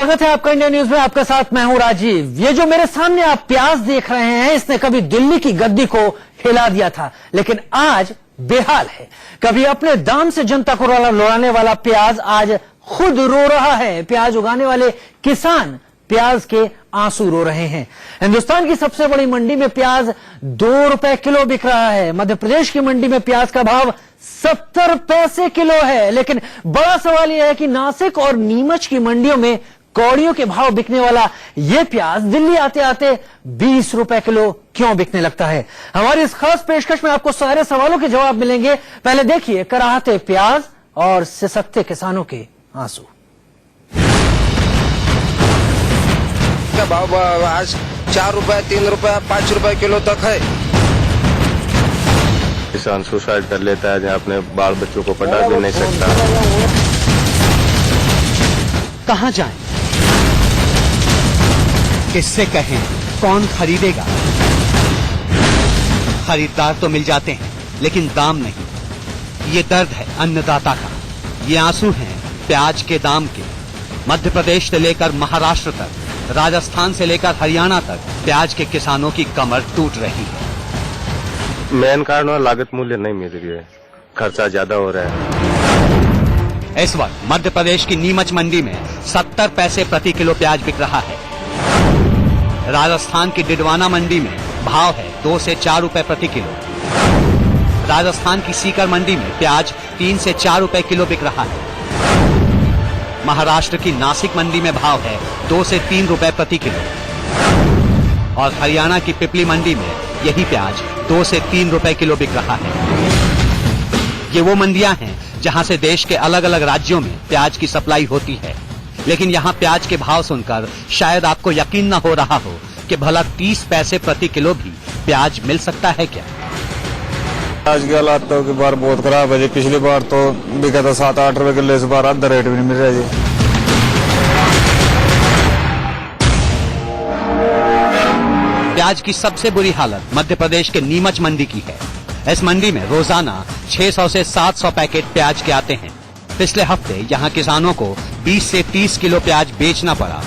स्वागत है आपका इंडिया न्यूज में। आपके साथ मैं हूं राजीव। ये जो मेरे सामने आप प्याज देख रहे हैं, इसने कभी दिल्ली की गद्दी को हिला दिया था, लेकिन आज बेहाल है। कभी अपने दाम से जनता को लुभाने वाला प्याज आज खुद रो रहा है। प्याज उगाने वाले किसान प्याज के आंसू रो रहे हैं। हिंदुस्तान की सबसे बड़ी मंडी में प्याज 2 रुपए किलो बिक रहा है। मध्य प्रदेश की मंडी में प्याज का भाव 70 पैसे किलो है। लेकिन बड़ा सवाल यह है कि नासिक और नीमच की मंडियों में कौड़ियों के भाव बिकने वाला यह प्याज दिल्ली आते आते 20 रुपए किलो क्यों बिकने लगता है? हमारी इस खास पेशकश में आपको सारे सवालों के जवाब मिलेंगे। पहले देखिए कराहते प्याज और सिसकते किसानों के आंसू। भाव आज 4 रुपए 3 रुपए 5 रुपए किलो तक है। किसान सुसाइड कर लेता है, जहाँ अपने बाल बच्चों को पढ़ा भी नहीं सकता। कहाँ जाएं? किससे कहें? कौन खरीदेगा? खरीदार तो मिल जाते हैं, लेकिन दाम नहीं। ये दर्द है अन्नदाता का। ये आंसू हैं प्याज के दाम के। मध्य प्रदेश से लेकर महाराष्ट्र तक, राजस्थान से लेकर हरियाणा तक प्याज के किसानों की कमर टूट रही है। मेन कारण है लागत मूल्य नहीं मिल रही है, खर्चा ज्यादा हो रहा है। इस वक्त मध्य प्रदेश की नीमच मंडी में 70 पैसे प्रति किलो प्याज बिक रहा है। राजस्थान की डिडवाना मंडी में भाव है 2 से 4 रुपए प्रति किलो। राजस्थान की सीकर मंडी में प्याज 3 से 4 रुपए किलो बिक रहा है। महाराष्ट्र की नासिक मंडी में भाव है 2 से 3 रुपए प्रति किलो। और हरियाणा की पिपली मंडी में यही प्याज 2 से 3 रुपए किलो बिक रहा है। ये वो मंडियां हैं जहां से देश के अलग अलग राज्यों में प्याज की सप्लाई होती है। लेकिन यहाँ प्याज के भाव सुनकर शायद आपको यकीन न हो रहा हो कि भला 30 पैसे प्रति किलो भी प्याज मिल सकता है क्या? आज के हालात तो की बार बहुत खराब है जी। पिछली बार तो बिका था 7-8 रुपए किलो, इस बार आधा रेट भी नहीं मिल रहा जी। प्याज की सबसे बुरी हालत मध्य प्रदेश के नीमच मंडी की है। इस मंडी में रोजाना 600 से 700 पैकेट प्याज के आते हैं। पिछले हफ्ते यहाँ किसानों को 20 से 30 किलो प्याज बेचना पड़ा।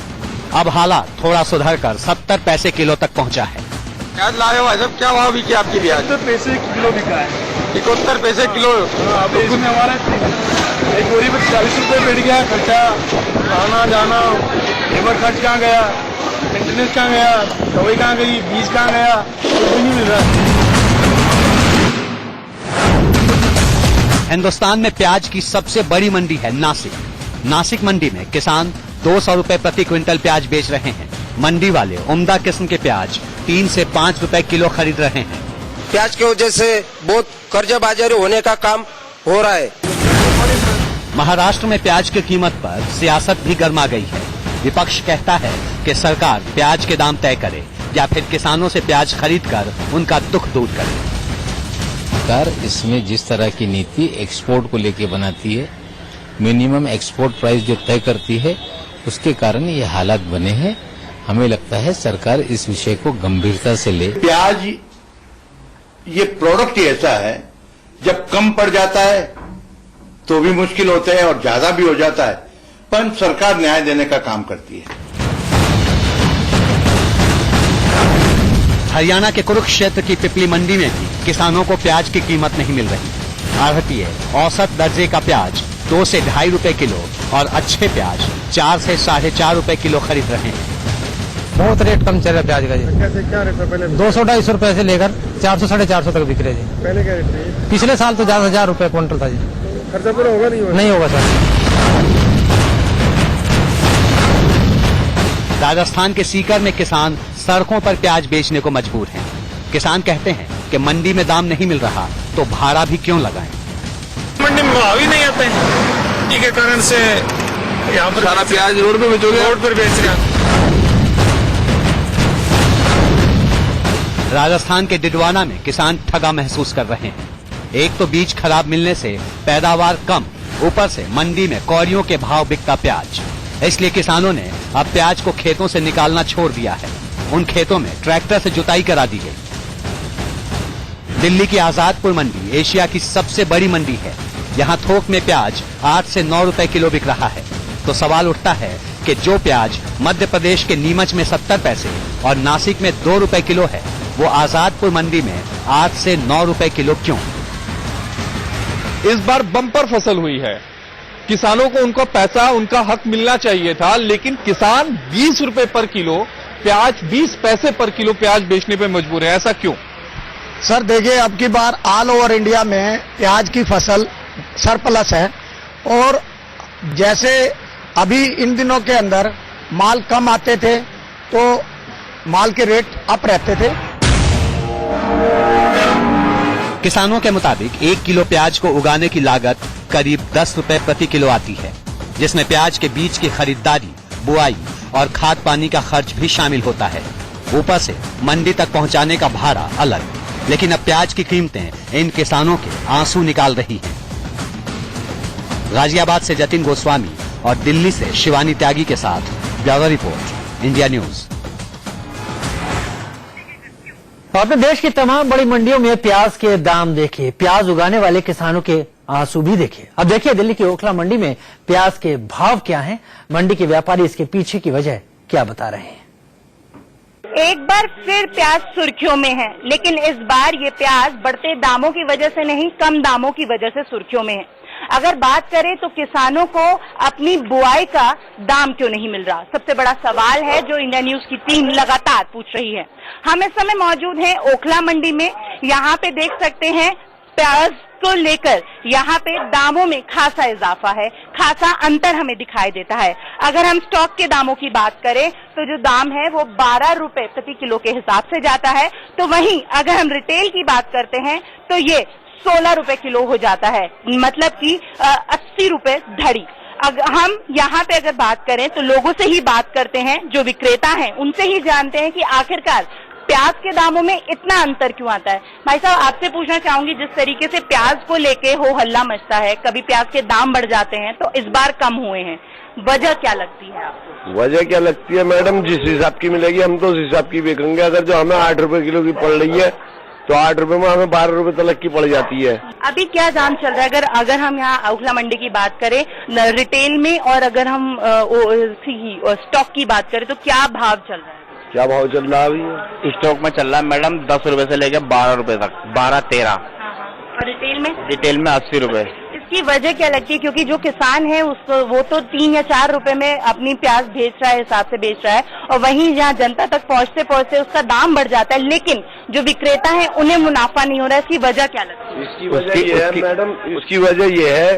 अब हालात थोड़ा सुधर कर 70 पैसे किलो तक पहुँचा है। प्याज लाए भाई साहब, क्या भाव बिकी आपकी प्याज? 70 पैसे किलो बिका है। 71 पैसे किलो। तो इसमें हमारा एक बोरी पर 40 रुपए बैठ गया खर्चा, आना जाना, लेबर खर्च कहाँ गया, मेंटेनेंस कहाँ गया, दवाई कहाँ गई, बीज कहाँ गया, कुछ भी नहीं मिल रहा। हिंदुस्तान में प्याज की सबसे बड़ी मंडी है नासिक। नासिक मंडी में किसान 200 रुपए प्रति क्विंटल प्याज बेच रहे हैं। मंडी वाले उम्दा किस्म के प्याज 3 से 5 रुपए किलो खरीद रहे हैं। प्याज की वजह से बहुत कर्जा बाजारी होने का काम हो रहा है। महाराष्ट्र में प्याज की कीमत पर सियासत भी गर्मा गई है। विपक्ष कहता है कि सरकार प्याज के दाम तय करे या फिर किसानों से प्याज खरीद कर उनका दुख दूर करे। सरकार इसमें जिस तरह की नीति एक्सपोर्ट को लेके बनाती है, मिनिमम एक्सपोर्ट प्राइस जो तय करती है, उसके कारण ये हालात बने हैं। हमें लगता है सरकार इस विषय को गंभीरता से ले। प्याज ये प्रोडक्ट ही ऐसा है, जब कम पड़ जाता है तो भी मुश्किल होता है और ज्यादा भी हो जाता है, पर सरकार न्याय देने का काम करती है। हरियाणा के कुरुक्षेत्र की पिपली मंडी में भी किसानों को प्याज की कीमत नहीं मिल रही। आढ़तिये औसत दर्जे का प्याज 2 से 2.5 रुपए किलो और अच्छे प्याज 4 से 4.5 रुपए किलो खरीद रहे हैं। बहुत रेट कम चल रहा है प्याज का जी। कैसे क्या रेट है? पहले 200-250 रुपए से लेकर 400-450 तक बिक रहे जी। पहले क्या रेट है? पिछले साल तो 1000 रुपए क्विंटल था जी। खर्चा पूरा होगा नहीं होगा? नहीं होगा सर। राजस्थान के सीकर में किसान सड़कों पर प्याज बेचने को मजबूर हैं। किसान कहते हैं कि मंडी में दाम नहीं मिल रहा तो भाड़ा भी क्यों लगाएं? मंडी में भाव ही नहीं आते हैं, इसी के कारण से यहाँ पर सारा प्याज रोड पे बेचोगे? रोड पर बेच रहे हैं। राजस्थान के डिडवाना में किसान ठगा महसूस कर रहे हैं। एक तो बीज खराब मिलने से पैदावार कम, ऊपर से मंडी में कौड़ियों के भाव बिकता प्याज। इसलिए किसानों ने अब प्याज को खेतों से निकालना छोड़ दिया है। उन खेतों में ट्रैक्टर से जुताई करा दी गई। दिल्ली की आजादपुर मंडी एशिया की सबसे बड़ी मंडी है। यहाँ थोक में प्याज 8 से 9 रुपए किलो बिक रहा है। तो सवाल उठता है कि जो प्याज मध्य प्रदेश के नीमच में 70 पैसे और नासिक में 2 रुपए किलो है, वो आजादपुर मंडी में 8 से 9 रुपए किलो क्यों? इस बार बम्पर फसल हुई है। किसानों को उनको पैसा, उनका हक मिलना चाहिए था, लेकिन किसान 20 रुपए पर किलो प्याज, 20 पैसे पर किलो प्याज बेचने पे मजबूर है। ऐसा क्यों? सर देखिए, अब की बार ऑल ओवर इंडिया में प्याज की फसल सरप्लस है और जैसे अभी इन दिनों के अंदर माल कम आते थे तो माल के रेट अप रहते थे। किसानों के मुताबिक 1 किलो प्याज को उगाने की लागत करीब 10 रुपए प्रति किलो आती है, जिसमें प्याज के बीज की खरीदारी, बुआई और खाद पानी का खर्च भी शामिल होता है। ऊपर से मंडी तक पहुंचाने का भाड़ा अलग। लेकिन अब प्याज की कीमतें इन किसानों के आंसू निकाल रही हैं। गाजियाबाद से जतिन गोस्वामी और दिल्ली से शिवानी त्यागी के साथ ब्यूरो रिपोर्ट, इंडिया न्यूज। अपने देश की तमाम बड़ी मंडियों में प्याज के दाम देखिए, प्याज उगाने वाले किसानों के आंसू भी देखिए। अब देखिए दिल्ली की ओखला मंडी में प्याज के भाव क्या हैं, मंडी के व्यापारी इसके पीछे की वजह क्या बता रहे हैं। एक बार फिर प्याज सुर्खियों में है, लेकिन इस बार ये प्याज बढ़ते दामों की वजह से नहीं, कम दामों की वजह से सुर्खियों में है। अगर बात करें तो किसानों को अपनी बुआई का दाम क्यों नहीं मिल रहा, सबसे बड़ा सवाल है जो इंडिया न्यूज की टीम लगातार पूछ रही है। हम इस समय मौजूद हैं ओखला मंडी में। यहाँ पे देख सकते हैं प्याज को लेकर यहाँ पे दामों में खासा इजाफा है, खासा अंतर हमें दिखाई देता है। अगर हम स्टॉक के दामों की बात करें तो जो दाम है वो 12 रुपए प्रति किलो के हिसाब से जाता है, तो वहीं अगर हम रिटेल की बात करते हैं तो ये 16 रुपए किलो हो जाता है, मतलब कि 80 रुपए धड़ी। हम यहाँ पे अगर बात करें तो लोगों से ही बात करते हैं, जो विक्रेता हैं उनसे ही जानते हैं कि आखिरकार प्याज के दामों में इतना अंतर क्यों आता है। भाई साहब, आपसे पूछना चाहूंगी, जिस तरीके से प्याज को लेके हो हल्ला मचता है, कभी प्याज के दाम बढ़ जाते हैं तो इस बार कम हुए हैं, वजह क्या लगती है आपको? वजह क्या लगती है मैडम, जिस हिसाब की मिलेगी हम तो उस हिसाब की बेचेंगे। अगर जो हमें 8 रुपए किलो की पड़ रही है तो 8 रुपए में हमें 12 रुपए तक की पड़ जाती है। अभी क्या दाम चल रहा है? अगर हम यहाँ ओखला मंडी की बात करें रिटेल में, और अगर हम स्टॉक की बात करें तो क्या भाव चल रहा है? क्या भाव चल रहा है अभी? स्टॉक में चल रहा है मैडम 10 रुपए से लेकर 12 रुपए तक, 12-13। और रिटेल में? रिटेल में 80 रुपए। इसकी वजह क्या लगती है? क्योंकि जो किसान है उसको वो तो 3 या 4 रुपए में अपनी प्याज बेच रहा है, हिसाब से बेच रहा है, और वहीं जहाँ जनता तक पहुँचते पहुँचते उसका दाम बढ़ जाता है, लेकिन जो विक्रेता है उन्हें मुनाफा नहीं हो रहा है। इसकी वजह क्या लगती है? इसकी वजह ये है मैडम, उसकी वजह ये है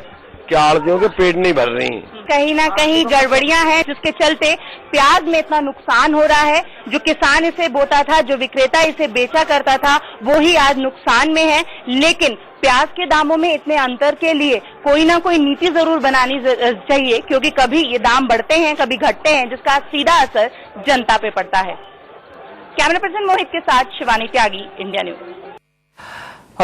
कि आड़तियों के पेट नहीं भर रही। कहीं ना कहीं गड़बड़ियां हैं जिसके चलते प्याज में इतना नुकसान हो रहा है। जो किसान इसे बोता था, जो विक्रेता इसे बेचा करता था, वो ही आज नुकसान में है। लेकिन प्याज के दामों में इतने अंतर के लिए कोई ना कोई नीति जरूर बनानी चाहिए, क्योंकि कभी ये दाम बढ़ते हैं, कभी घटते हैं, जिसका सीधा असर जनता पे पड़ता है। कैमरा पर्सन मोहित के साथ शिवानी त्यागी, इंडिया न्यूज।